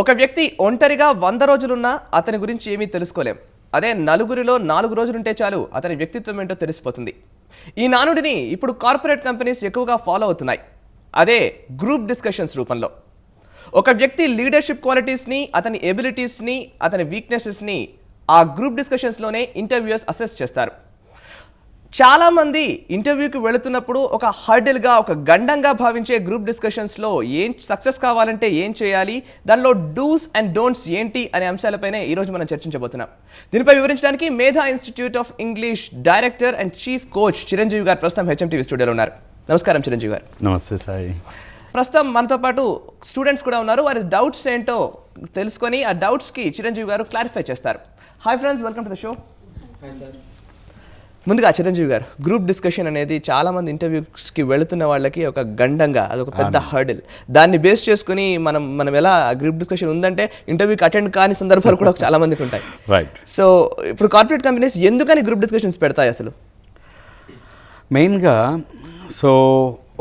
ఒక వ్యక్తి ఒంటరిగా 100 రోజులున్నా అతని గురించి ఏమీ తెలుసుకోలేం. అదే నలుగురిలో 4 రోజులుంటే చాలు అతని వ్యక్తిత్వం ఏంటో తెలిసిపోతుంది. ఈ నానుడిని ఇప్పుడు కార్పొరేట్ కంపెనీస్ ఎక్కువగా ఫాలో అవుతున్నాయి. అదే గ్రూప్ డిస్కషన్స్ రూపంలో. ఒక వ్యక్తి లీడర్షిప్ క్వాలిటీస్ని, అతని ఎబిలిటీస్ని, అతని వీక్నెసెస్ని ఆ గ్రూప్ డిస్కషన్స్లోనే ఇంటర్వ్యూయర్స్ అసెస్ చేస్తారు. చాలామంది ఇంటర్వ్యూకి వెళుతున్నప్పుడు ఒక హర్డిల్గా, ఒక గండంగా భావించే గ్రూప్ డిస్కషన్స్లో ఏం సక్సెస్ కావాలంటే ఏం చేయాలి, దానిలో డూస్ అండ్ డోంట్స్ ఏంటి అనే అంశాలపైనే ఈరోజు మనం చర్చించబోతున్నాం. దీనిపై వివరించడానికి మేధా institute of English director and chief coach Chiranjeevi గారు ప్రస్తుతం హెచ్ఎంటీవీ స్టూడియోలో ఉన్నారు. నమస్కారం చిరంజీవి గారు. నమస్తే సాయి. ప్రస్తుతం మనతో పాటు స్టూడెంట్స్ కూడా ఉన్నారు. వారి డౌట్స్ ఏంటో తెలుసుకొని ఆ డౌట్స్కి చిరంజీవి గారు క్లారిఫై చేస్తారు. Hi friends, welcome to the show. Hi sir. ముందుగా చిరంజీవి గారు, గ్రూప్ డిస్కషన్ అనేది చాలామంది ఇంటర్వ్యూస్కి వెళుతున్న వాళ్ళకి ఒక గండంగా, అదొక పెద్ద హర్డిల్. దాన్ని బేస్ చేసుకుని మనం ఎలా గ్రూప్ డిస్కషన్ ఉందంటే ఇంటర్వ్యూకి అటెండ్ కాని సందర్భాలు కూడా చాలా మందికి ఉంటాయి. రైట్. సో ఇప్పుడు కార్పొరేట్ కంపెనీస్ ఎందుకని గ్రూప్ డిస్కషన్స్ పెడతాయి అసలు? మెయిన్గా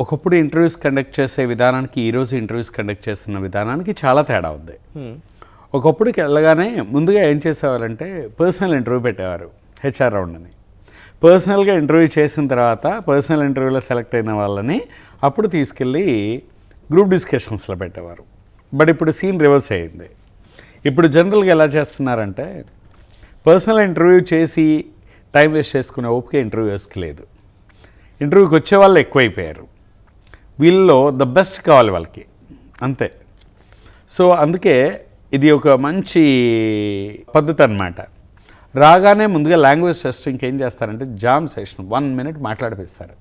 ఒకప్పుడు ఇంటర్వ్యూస్ కండక్ట్ చేసే విధానానికి, ఈరోజు ఇంటర్వ్యూస్ కండక్ట్ చేస్తున్న విధానానికి చాలా తేడా ఉంది. ఒకప్పుడుకి వెళ్ళగానే ముందుగా ఏం చేసేవారంటే పర్సనల్ ఇంటర్వ్యూ పెట్టేవారు, హెచ్ఆర్ రౌండ్ అని. పర్సనల్గా ఇంటర్వ్యూ చేసిన తర్వాత పర్సనల్ ఇంటర్వ్యూలో సెలెక్ట్ అయిన వాళ్ళని అప్పుడు తీసుకెళ్ళి గ్రూప్ డిస్కషన్స్లో పెట్టేవారు. బట్ ఇప్పుడు సీన్ రివర్స్ అయ్యింది. ఇప్పుడు జనరల్గా ఎలా చేస్తున్నారంటే పర్సనల్ ఇంటర్వ్యూ చేసి టైం వేస్ట్ చేసుకునే ఓపిక ఇంటర్వ్యూస్కి లేదు. ఇంటర్వ్యూకి వచ్చే వాళ్ళు ఎక్కువైపోయారు. వీళ్ళలో ద బెస్ట్ కావాలి వాళ్ళకి, అంతే. సో అందుకే ఇది ఒక మంచి పద్ధతి అన్నమాట. రాగానే ముందుగా లాంగ్వేజ్ టెస్టింగ్కి ఏం చేస్తారంటే జామ్ సెషన్ 1 minute మాట్లాడిపిస్తారు.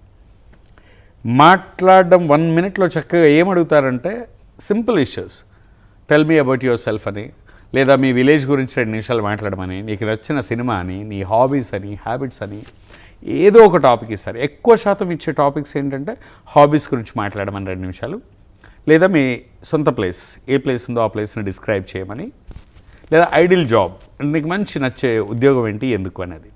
మాట్లాడడం 1 minuteలో చక్కగా ఏం అడుగుతారంటే simple issues, tell me about yourself అని, లేదా మీ విలేజ్ గురించి 2 నిమిషాలు మాట్లాడమని, నీకు నచ్చిన సినిమా అని, నీ హాబీస్ అని, హ్యాబిట్స్ అని, ఏదో ఒక టాపిక్ ఇస్తారు. ఎక్కువ శాతం ఇచ్చే టాపిక్స్ ఏంటంటే హాబీస్ గురించి మాట్లాడమని 2 నిమిషాలు, లేదా మీ సొంత ప్లేస్, ఏ ప్లేస్ ఉందో ఆ ప్లేస్ని డిస్క్రైబ్ చేయమని, లేదా ఐడియల్ జాబ్ అంటే నీకు మంచి నచ్చే ఉద్యోగం ఏంటి, ఎందుకు అనేది.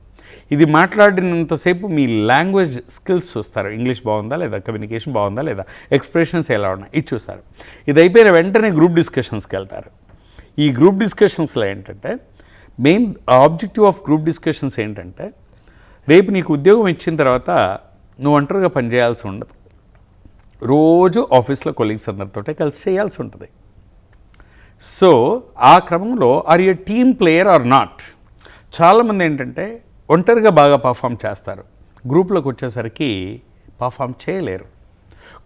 ఇది మాట్లాడినంతసేపు మీ లాంగ్వేజ్ స్కిల్స్ చూస్తారు. ఇంగ్లీష్ బాగుందా లేదా, కమ్యూనికేషన్ బాగుందా లేదా, ఎక్స్ప్రెషన్స్ ఎలా ఉన్నాయి, ఇది చూస్తారు. ఇది అయిపోయిన వెంటనే గ్రూప్ డిస్కషన్స్కి వెళ్తారు. ఈ గ్రూప్ డిస్కషన్స్లో ఏంటంటే main objective of group discussions ఏంటంటే రేపు నీకు ఉద్యోగం ఇచ్చిన తర్వాత నువ్వు ఒంటరిగా పనిచేయాల్సి ఉండదు. రోజు ఆఫీస్లో కొలీగ్స్ అందరితో కలిసి చేయాల్సి ఉంటుంది. సో ఆ క్రమంలో are you team player or not. చాలామంది ఏంటంటే ఒంటరిగా బాగా పర్ఫామ్ చేస్తారు, గ్రూప్లోకి వచ్చేసరికి పర్ఫామ్ చేయలేరు.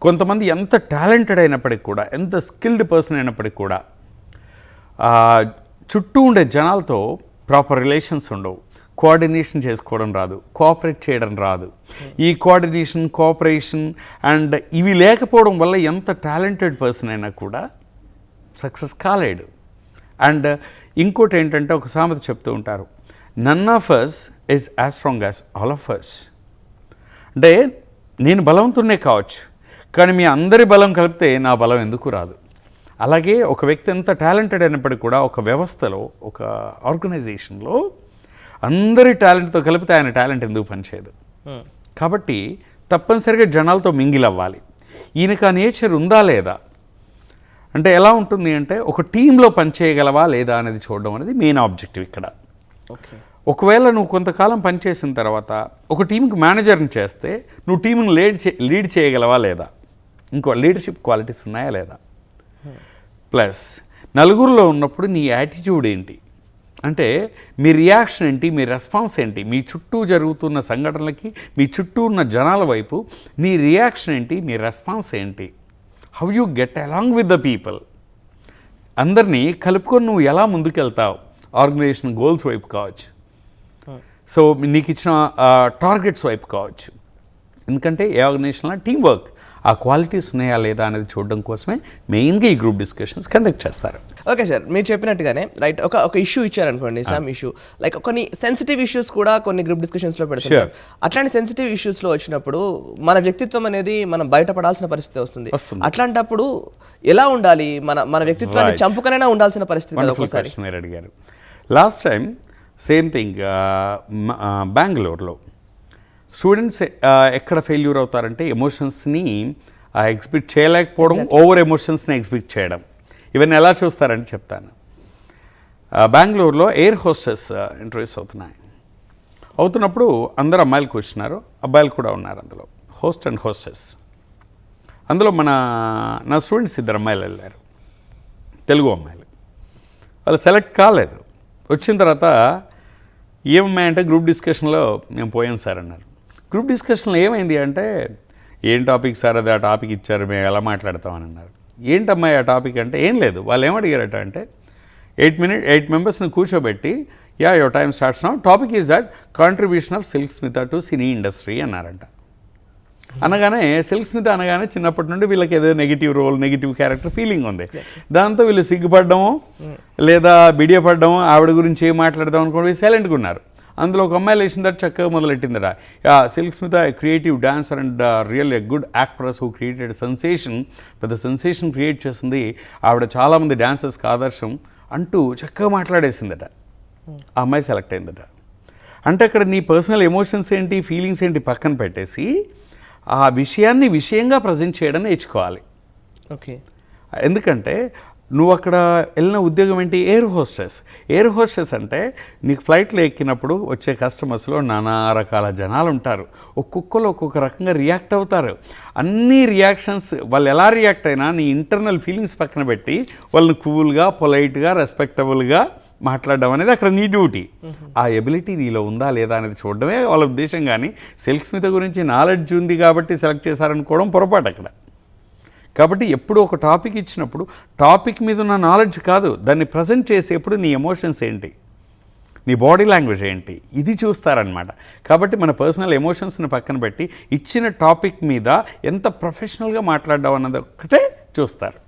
కొంతమంది ఎంత టాలెంటెడ్ అయినప్పటికీ కూడా, ఎంత స్కిల్డ్ పర్సన్ అయినప్పటికీ కూడా చుట్టూ ఉండే జనాలతో ప్రాపర్ రిలేషన్స్ ఉండవు, కోఆర్డినేషన్ చేసుకోవడం రాదు, కోఆపరేట్ చేయడం రాదు. ఈ కోఆర్డినేషన్, కోఆపరేషన్ అండ్ ఇవి లేకపోవడం వల్ల ఎంత టాలెంటెడ్ పర్సన్ అయినా కూడా సక్సెస్ కాలేడు. అండ్ ఇంకోటి ఏంటంటే ఒక సామెత చెప్తూ ఉంటారు, none of us is as strong as all of us. అంటే నేను బలవంతున్నే కావచ్చు, కానీ మీ అందరి బలం కలిపితే నా బలం ఎందుకు రాదు. అలాగే ఒక వ్యక్తి ఎంత టాలెంటెడ్ అయినప్పటికీ కూడా ఒక వ్యవస్థలో, ఒక ఆర్గనైజేషన్లో అందరి టాలెంట్తో కలిపితే ఆయన టాలెంట్ ఎందుకు పనిచేయదు. కాబట్టి తప్పనిసరిగా జనాలతో మింగిల్ అవ్వాలి. ఈయనకు ఆ నేచర్ ఉందా లేదా, అంటే ఎలా ఉంటుంది అంటే ఒక టీంలో పనిచేయగలవా లేదా అనేది చూడడం అనేది మెయిన్ ఆబ్జెక్టివ్ ఇక్కడ. ఒకవేళ నువ్వు కొంతకాలం పనిచేసిన తర్వాత ఒక టీంకి మేనేజర్ని చేస్తే నువ్వు టీంని లీడ్ చేయగలవా లేదా, ఇంకో లీడర్షిప్ క్వాలిటీస్ ఉన్నాయా లేదా, ప్లస్ నలుగురిలో ఉన్నప్పుడు నీ యాటిట్యూడ్ ఏంటి, అంటే మీ రియాక్షన్ ఏంటి, మీ రెస్పాన్స్ ఏంటి, మీ చుట్టూ జరుగుతున్న సంఘటనలకి, మీ చుట్టూ ఉన్న జనాల వైపు నీ రియాక్షన్ ఏంటి, నీ రెస్పాన్స్ ఏంటి, how you get along with the people. అందరినీ కలుపుకొని నువ్వు ఎలా ముందుకెళ్తావు, ఆర్గనైజేషన్ గోల్స్ వైపు కావచ్చు, సో నీకు ఇచ్చిన టార్గెట్స్ వైపు కావచ్చు. ఎందుకంటే ఏ ఆర్గనైజేషన్లో టీం వర్క్, ఆ క్వాలిటీస్ ఉన్నాయా లేదా అనేది చూడడం కోసమే మెయిన్గా ఈ గ్రూప్ డిస్కషన్స్ కండక్ట్ చేస్తారు. ఓకే సార్, మీరు చెప్పినట్టుగానే రైట్, ఒక ఇష్యూ ఇచ్చారనుకోండి, సమ్ ఇష్యూ లైక్ కొన్ని సెన్సిటివ్ ఇష్యూస్ కూడా కొన్ని గ్రూప్ డిస్కషన్స్లో పెడతారు. అట్లాంటి సెన్సిటివ్ ఇష్యూస్లో వచ్చినప్పుడు మన వ్యక్తిత్వం అనేది మనం బయటపడాల్సిన పరిస్థితి వస్తుంది. అట్లాంటప్పుడు ఎలా ఉండాలి, మన వ్యక్తిత్వాన్ని చంపుకనైనా ఉండాల్సిన పరిస్థితి మీరు అడిగారు. లాస్ట్ టైం సేమ్ థింగ్ బెంగళూరులో స్టూడెంట్స్ ఎక్కడ ఫెయిల్యూర్ అవుతారంటే ఎమోషన్స్ని ఎగ్జిబిట్ చేయలేకపోవడం, ఓవర్ ఎమోషన్స్ని ఎగ్జిబిట్ చేయడం. ఇవన్నీ ఎలా చూస్తారని చెప్తాను. బెంగళూరులో ఎయిర్ హోస్టెస్ ఇంటర్వ్యూస్ అవుతున్నప్పుడు అందరూ అమ్మాయిలు కూర్చున్నారు, అబ్బాయిలు కూడా ఉన్నారు అందులో, హోస్ట్ అండ్ హోస్టెస్. అందులో నా స్టూడెంట్స్ 2 అమ్మాయిలు వెళ్ళారు, తెలుగు అమ్మాయిలు. వాళ్ళు సెలెక్ట్ కాలేదు. వచ్చిన తర్వాత ఏమమ్మాయంటే గ్రూప్ డిస్కషన్లో మేము పోయాం సార్ అన్నారు. గ్రూప్ డిస్కషన్లో ఏమైంది అంటే, ఏం టాపిక్ సార్ అది, ఆ టాపిక్ ఇచ్చారు, మేము ఎలా మాట్లాడతామని అన్నారు. ఏంటమ్మాయి ఆ టాపిక్ అంటే, ఏం లేదు, వాళ్ళు ఏమడిగారట అంటే 8 మెంబర్స్ని కూర్చోబెట్టి, your time starts now, topic is that contribution of Silk Smitha to cine industry అన్నారంట. అనగానే సిల్క్ స్మిత అనగానే చిన్నప్పటి నుండి వీళ్ళకి ఏదో negative role, negative character feeling ఉంది. దాంతో వీళ్ళు సిగ్గుపడ్డము లేదా బిడియపడ్డము, ఆవిడ గురించి ఏం మాట్లాడదాం అనుకోండి, సైలెంట్గా ఉన్నారు. అందులో ఒక అమ్మాయి లేచిందట, చక్కగా మొదలెట్టిందట, Silk Smitha creative dancer and real a good actress who created sensation, పెద్ద సెన్సేషన్ క్రియేట్ చేసింది ఆవిడ, చాలామంది డాన్సర్స్కి ఆదర్శం అంటూ చక్కగా మాట్లాడేసిందట. ఆ అమ్మాయి సెలెక్ట్ అయిందట. అంటే అక్కడ నీ పర్సనల్ ఎమోషన్స్ ఏంటి, ఫీలింగ్స్ ఏంటి పక్కన పెట్టేసి ఆ విషయాన్ని విషయంగా ప్రజెంట్ చేయడం నేర్చుకోవాలి. ఓకే. ఎందుకంటే నువ్వు అక్కడ వెళ్ళిన ఉద్యోగం ఏంటి, ఎయిర్ హోస్టెస్. ఎయిర్ హోస్టెస్ అంటే నీకు ఫ్లైట్లో ఎక్కినప్పుడు వచ్చే కస్టమర్స్లో నానా రకాల జనాలు ఉంటారు, ఒక్కొక్కరు ఒక్కొక్క రకంగా రియాక్ట్ అవుతారు. అన్ని రియాక్షన్స్ వాళ్ళు ఎలా రియాక్ట్ అయినా నీ ఇంటర్నల్ ఫీలింగ్స్ పక్కన పెట్టి వాళ్ళని కూల్గా, పొలైట్గా, రెస్పెక్టబుల్గా మాట్లాడడం అనేది అక్కడ నీ డ్యూటీ. ఆ ఎబిలిటీ నీలో ఉందా లేదా అనేది చూడడమే వాళ్ళ ఉద్దేశం. కానీ సిల్క్ స్మిత గురించి నాలెడ్జ్ ఉంది కాబట్టి సెలెక్ట్ చేశారనుకోవడం పొరపాటు అక్కడ. కాబట్టి ఎప్పుడు ఒక టాపిక్ ఇచ్చినప్పుడు టాపిక్ మీద ఉన్న నాలెడ్జ్ కాదు, దాన్ని ప్రజెంట్ చేసేప్పుడు నీ ఎమోషన్స్ ఏంటి, నీ బాడీ లాంగ్వేజ్ ఏంటి, ఇది చూస్తారనమాట. కాబట్టి మన పర్సనల్ ఎమోషన్స్ని పక్కన పెట్టి ఇచ్చిన టాపిక్ మీద ఎంత ప్రొఫెషనల్గా మాట్లాడడం అన్నది ఒక్కటే చూస్తారు.